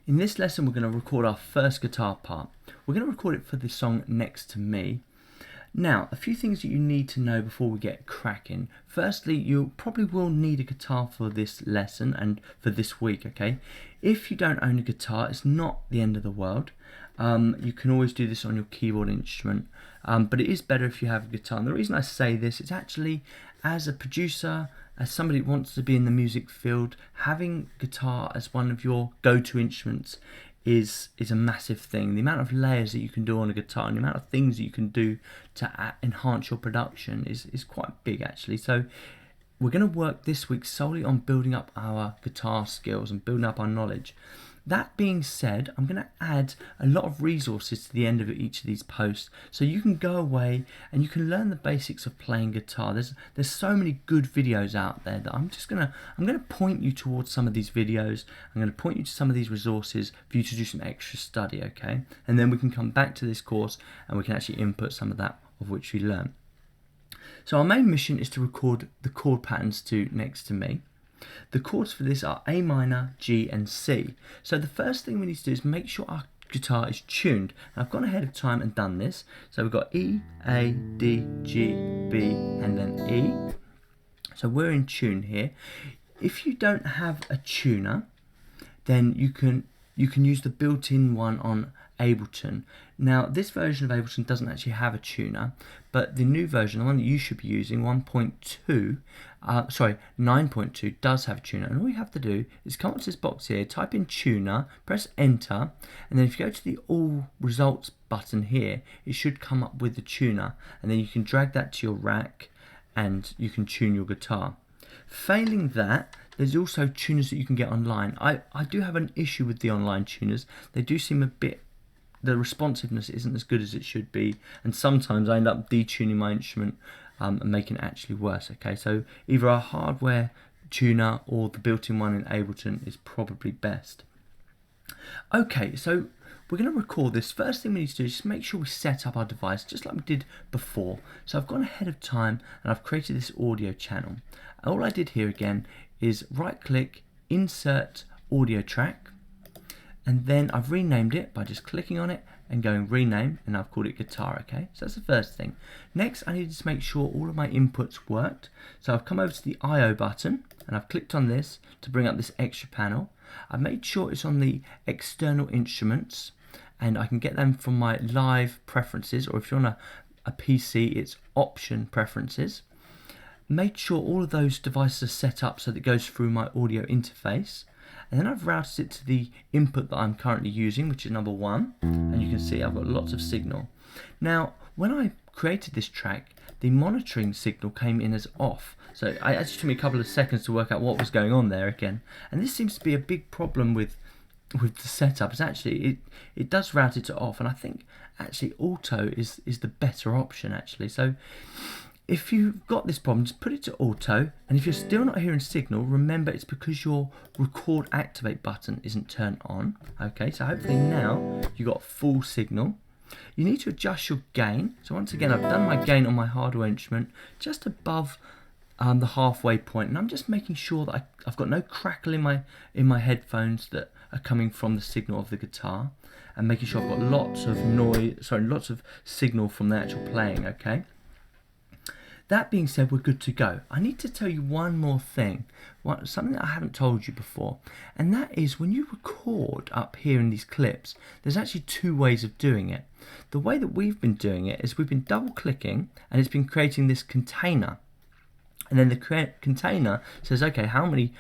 In this lesson, we're going to record our first guitar part. We're going to record it for the song Next to Me. Now, a few things that you need to know before we get cracking. Firstly, you probably will need a guitar for this lesson and for this week, okay? If you don't own a guitar, it's not the end of the world. You can always do this on your keyboard instrument, but it is better if you have a guitar. And the reason I say this is actually, as a producer, as somebody who wants to be in the music field, having guitar as one of your go-to instruments is a massive thing. The amount of layers that you can do on a guitar and the amount of things that you can do to enhance your production is quite big actually. So we're going to work this week solely on building up our guitar skills and building up our knowledge. That being said, I'm going to add a lot of resources to the end of each of these posts, so you can go away and you can learn the basics of playing guitar. There's so many good videos out there that I'm going to point you towards some of these videos. I'm going to point you to some of these resources for you to do some extra study, okay? And then we can come back to this course and we can actually input some of that of which we learn. So our main mission is to record the chord patterns to Next to Me. The chords for this are A minor, G and C. So the first thing we need to do is make sure our guitar is tuned. And I've gone ahead of time and done this. So we've got E, A, D, G, B and then E. So we're in tune here. If you don't have a tuner, then you can use the built-in one on Ableton. Now this version of Ableton doesn't actually have a tuner, but the new version, the one that you should be using, 9.2 does have a tuner. And all you have to do is come up to this box here, type in tuner, press enter, and then if you go to the all results button here, it should come up with the tuner, and then you can drag that to your rack and you can tune your guitar. Failing that, there's also tuners that you can get online. I do have an issue with the online tuners. They do seem a bit, the responsiveness isn't as good as it should be, and sometimes I end up detuning my instrument and making it actually worse. Okay, so either a hardware tuner or the built-in one in Ableton is probably best. Okay, so we're going to record this. First thing we need to do is just make sure we set up our device just like we did before. So I've gone ahead of time and I've created this audio channel. All I did here again is right click, insert audio track, and then I've renamed it by just clicking on it and going rename, and I've called it guitar. Okay, so that's the first thing. Next, I needed to make sure all of my inputs worked, so I've come over to the IO button and I've clicked on this to bring up this extra panel. I've made sure it's on the external instruments, and I can get them from my live preferences, or if you're on a PC, it's option preferences. Made sure all of those devices are set up so that it goes through my audio interface, and then I've routed it to the input that I'm currently using, which is number 1, and you can see I've got lots of signal. Now when I created this track, the monitoring signal came in as off, so it actually took me a couple of seconds to work out what was going on there again, and this seems to be a big problem with the setup. It's actually it does route it to off, and I think actually auto is the better option actually. So if you've got this problem, just put it to auto, and if you're still not hearing signal, remember it's because your record activate button isn't turned on. Okay, so hopefully now you got full signal. You need to adjust your gain. So once again, I've done my gain on my hardware instrument just above the halfway point, and I'm just making sure that I've got no crackle in my headphones that are coming from the signal of the guitar, and making sure I've got lots of signal from the actual playing. Okay. That being said, we're good to go. I need to tell you one more thing, something that I haven't told you before, and that is when you record up here in these clips, there's actually 2 ways of doing it. The way that we've been doing it is we've been double clicking and it's been creating this container. And then the container says, okay, how many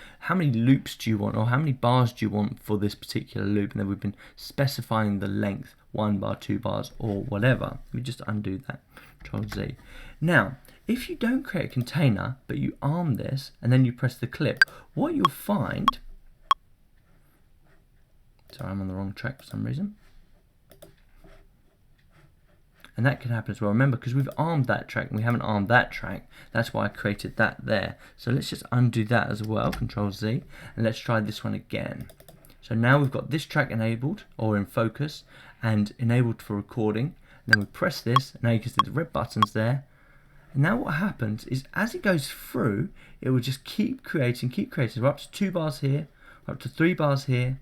loops do you want, or how many bars do you want for this particular loop? And then we've been specifying the length, 1 bar, 2 bars, or whatever. We just undo that, Control Z. Now, if you don't create a container, but you arm this, and then you press the clip, what you'll find, sorry, I'm on the wrong track for some reason. And that can happen as well. Remember, because we've armed that track and we haven't armed that track, that's why I created that there. So let's just undo that as well, Control Z, and let's try this one again. So now we've got this track enabled, or in focus, and enabled for recording. And then we press this, and now you can see the red buttons there. And now what happens is as it goes through, it will just keep creating. We're up to 2 bars here, we're up to 3 bars here,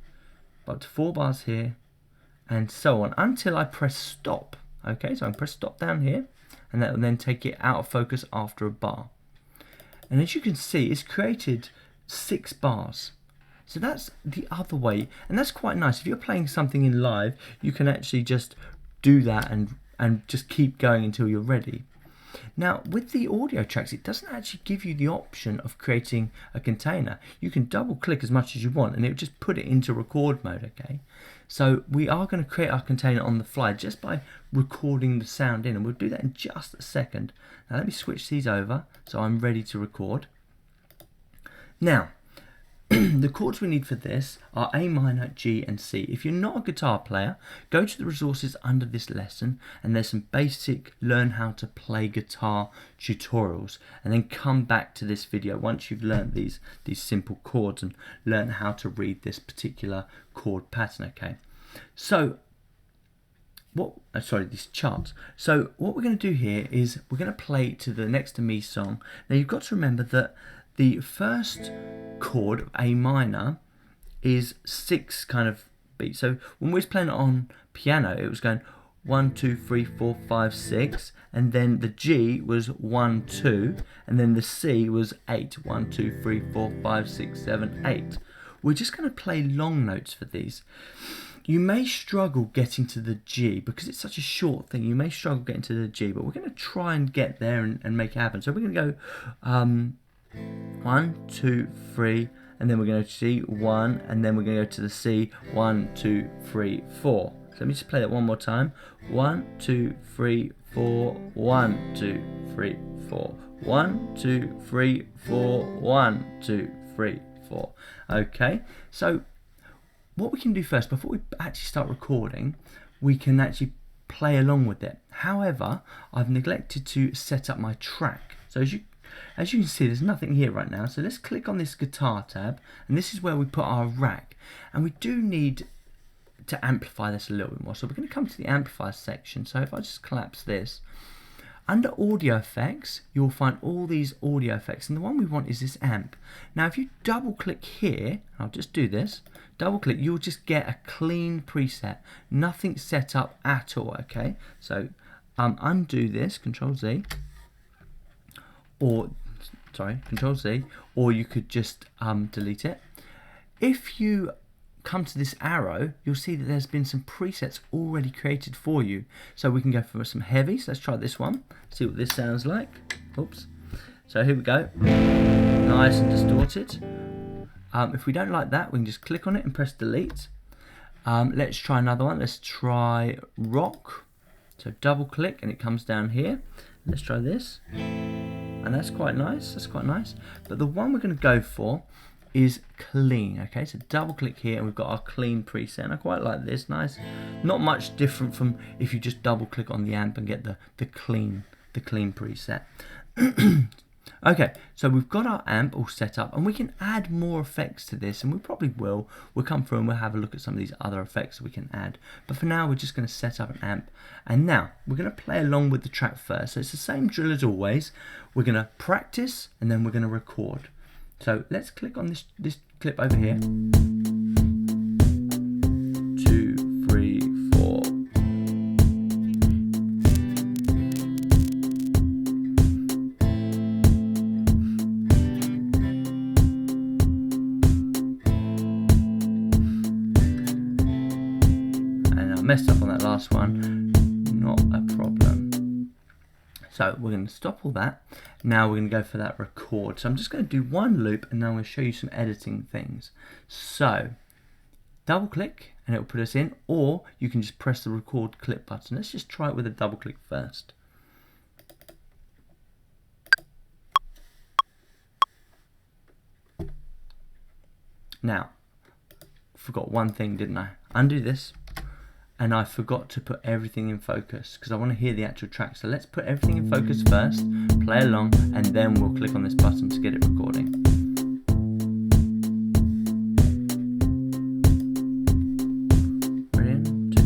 up to 4 bars here, and so on until I press stop. Okay, so I can press stop down here, and that will then take it out of focus after a bar. And as you can see, it's created 6 bars. So that's the other way, and that's quite nice. If you're playing something in live, you can actually just do that and just keep going until you're ready. Now, with the audio tracks, it doesn't actually give you the option of creating a container. You can double click as much as you want and it will just put it into record mode, okay? So we are going to create our container on the fly just by recording the sound in, and we'll do that in just a second. Now let me switch these over so I'm ready to record. Now, the chords we need for this are A minor, G and C. If you're not a guitar player, go to the resources under this lesson and there's some basic learn how to play guitar tutorials, and then come back to this video once you've learned these simple chords and learn how to read this particular chord pattern, okay? So these charts. So what we're going to do here is we're going to play to the Next to Me song. Now you've got to remember that the first chord of A minor is 6 kind of beats. So when we was playing it on piano, it was going 1, 2, 3, 4, 5, 6, and then the G was 1, 2, and then the C was 8. 1, 2, 3, 4, 5, 6, 7, 8. We're just going to play long notes for these. You may struggle getting to the G because it's such a short thing. You may struggle getting to the G, but we're going to try and get there and make it happen. So we're going to go 1, 2, 3, and then we're going to C 1, and then we're going to go to the C 1, 2, 3, 4. So let me just play that one more time. 1, 2, 3, 4, 1, 2, 3, 4. 1, 2, 3, 4, 1, 2, 3, 4. Okay, so what we can do first, before we actually start recording, we can actually play along with it. However, I've neglected to set up my track. So as you can see, there's nothing here right now. So let's click on this guitar tab, and this is where we put our rack. And we do need to amplify this a little bit more. So we're going to come to the amplifier section. So if I just collapse this, under audio effects, you'll find all these audio effects, and the one we want is this amp. Now if you double click here, I'll just do this, double click, you'll just get a clean preset, nothing set up at all, okay? So undo this, Control Z, or Control Z, or you could just delete it. If you come to this arrow, you'll see that there's been some presets already created for you. So we can go for some heavies. Let's try this one, see what this sounds like. Oops. So here we go, nice and distorted. If we don't like that, we can just click on it and press delete. Let's try another one. Let's try rock. So double click and it comes down here. Let's try this, and that's quite nice. That's quite nice. But the one we're going to go for is clean. Okay, so double click here and we've got our clean preset, and I quite like this. Nice, not much different from if you just double click on the amp and get the clean preset. Okay, so we've got our amp all set up, and we can add more effects to this, and we probably will. We'll come through and we'll have a look at some of these other effects we can add. But for now, we're just going to set up an amp, and now we're going to play along with the track first. So it's the same drill as always. We're going to practice, and then we're going to record. So let's click on this clip over here. 2, 3, 4. And I messed up on that last one. Not a problem. So we're going to stop all that. Now we're going to go for that record. So I'm just going to do one loop, and then I'm going to show you some editing things. So double click and it will put us in, or you can just press the record clip button. Let's just try it with a double click first. Now, forgot one thing, didn't I? Undo this. And I forgot to put everything in focus because I want to hear the actual track. So let's put everything in focus first, play along, and then we'll click on this button to get it recording. Brilliant. 2.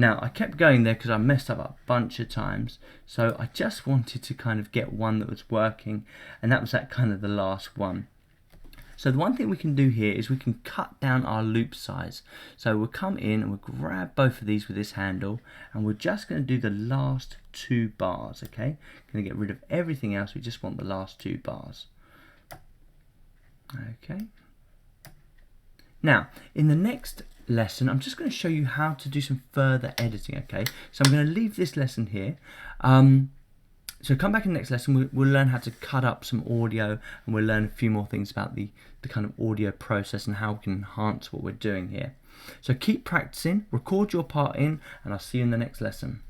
Now I kept going there because I messed up a bunch of times, so I just wanted to kind of get one that was working, and that was that kind of the last one. So the one thing we can do here is we can cut down our loop size. So we'll come in and we'll grab both of these with this handle, and we're just going to do the last 2 bars, okay? Going to get rid of everything else, we just want the last 2 bars. Okay. Now, in the next lesson, I'm just going to show you how to do some further editing, okay? So I'm going to leave this lesson here. So come back in the next lesson, we'll learn how to cut up some audio, and we'll learn a few more things about the kind of audio process and how we can enhance what we're doing here. So keep practicing, record your part in, and I'll see you in the next lesson.